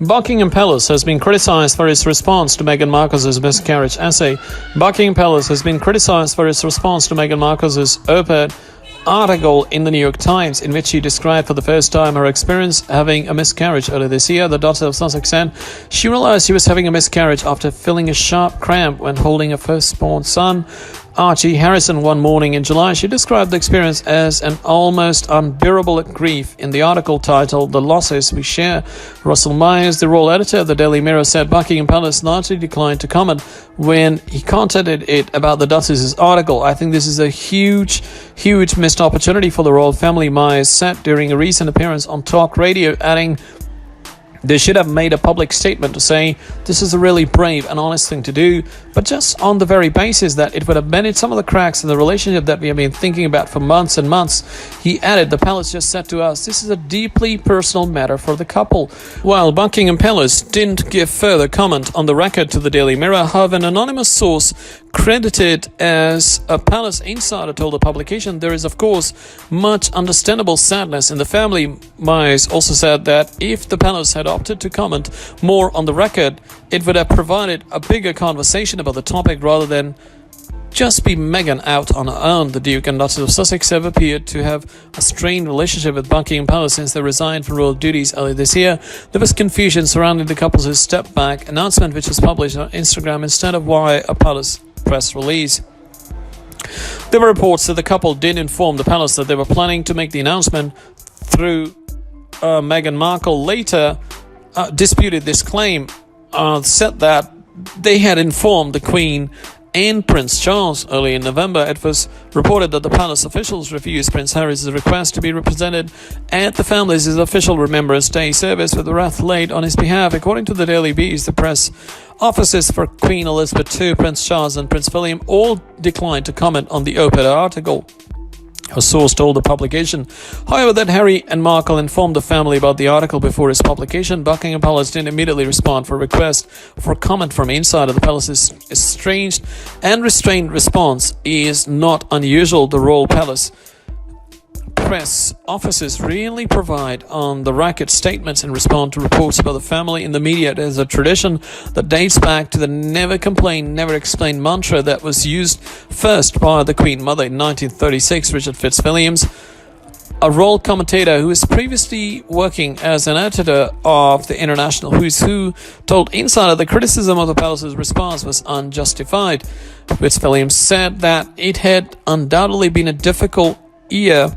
Buckingham Palace has been criticized for its response to Meghan Markle's miscarriage essay. Buckingham Palace has been criticized for its response to Meghan Markle's op-ed article in the New York Times, in which she described for the first time her experience having a miscarriage earlier this year. The daughter of Sussex said she realized she was having a miscarriage after feeling a sharp cramp when holding her firstborn son, Archie Harrison, one morning in July. She described the experience as an almost unbearable grief. In the article titled "The Losses We Share," Russell Myers, the royal editor of the Daily Mirror, said Buckingham Palace largely declined to comment when he contacted it about the Duchess's article. "I think this is a huge missed opportunity for the royal family," Myers said during a recent appearance on talk radio, adding, "They should have made a public statement to say this is a really brave and honest thing to do, but just on the very basis that it would have mended some of the cracks in the relationship that we have been thinking about for months and months." He added, "The palace just said to us, this is a deeply personal matter for the couple." While Buckingham Palace didn't give further comment on the record to the Daily Mirror, however, an anonymous source credited as a palace insider told the publication there is, of course, much understandable sadness in the family. Myers also said that if the palace had opted to comment more on the record, it would have provided a bigger conversation about the topic rather than just be Meghan out on her own. The Duke and Duchess of Sussex have appeared to have a strained relationship with Buckingham Palace since they resigned from royal duties earlier this year. There was confusion surrounding the couple's step-back announcement, which was published on Instagram instead of via a palace press release. There were reports that the couple did inform the palace that they were planning to make the announcement through Meghan Markle. Later disputed this claim, said that they had informed the Queen and Prince Charles early in November. It was reported that the palace officials refused Prince Harry's request to be represented at the family's official Remembrance Day service, with the wreath laid on his behalf. According to the Daily Beast, the press offices for Queen Elizabeth II, Prince Charles and Prince William all declined to comment on the op-ed article. A source told the publication, however, that Harry and Markle informed the family about the article before its publication. Buckingham Palace didn't immediately respond for a request for comment from inside of the palace's estranged and restrained response is not unusual. The royal palace press offices really provide on the record statements and respond to reports about the family in the media. It is a tradition that dates back to the never complain, never explain mantra that was used first by the Queen Mother in 1936. Richard Fitzwilliams, a royal commentator who was previously working as an editor of the International Who's Who, told Insider the criticism of the palace's response was unjustified. Fitzwilliams said that it had undoubtedly been a difficult year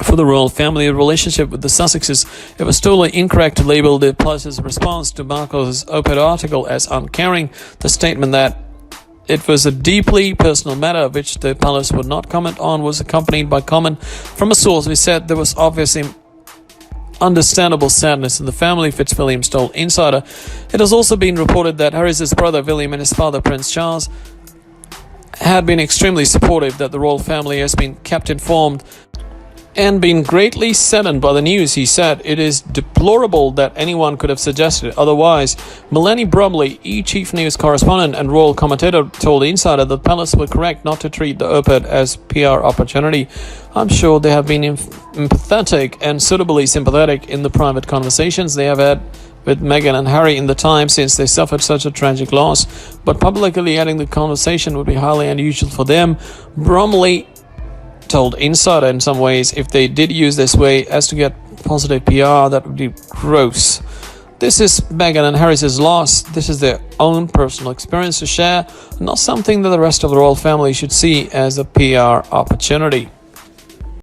for the royal family relationship with the Sussexes. It was totally incorrect to label the palace's response to Markle's op-ed article as uncaring. The statement that it was a deeply personal matter which the palace would not comment on was accompanied by comment from a source who said there was obviously understandable sadness in the family, Fitzwilliams told Insider. It has also been reported that Harry's brother William and his father Prince Charles had been extremely supportive, that the royal family has been kept informed and been greatly saddened by the news. He said, "It is deplorable that anyone could have suggested otherwise." Melanie Bromley, chief news correspondent and royal commentator, told Insider that the palace were correct not to treat the op-ed as PR opportunity. "I'm sure they have been empathetic and suitably sympathetic in the private conversations they have had with Meghan and Harry in the time since they suffered such a tragic loss, but publicly adding the conversation would be highly unusual for them." Bromley told Insider, in some ways, if they did use this way as to get positive PR, that would be gross. This is Meghan and Harry's loss. This is their own personal experience to share, not something that the rest of the royal family should see as a PR opportunity.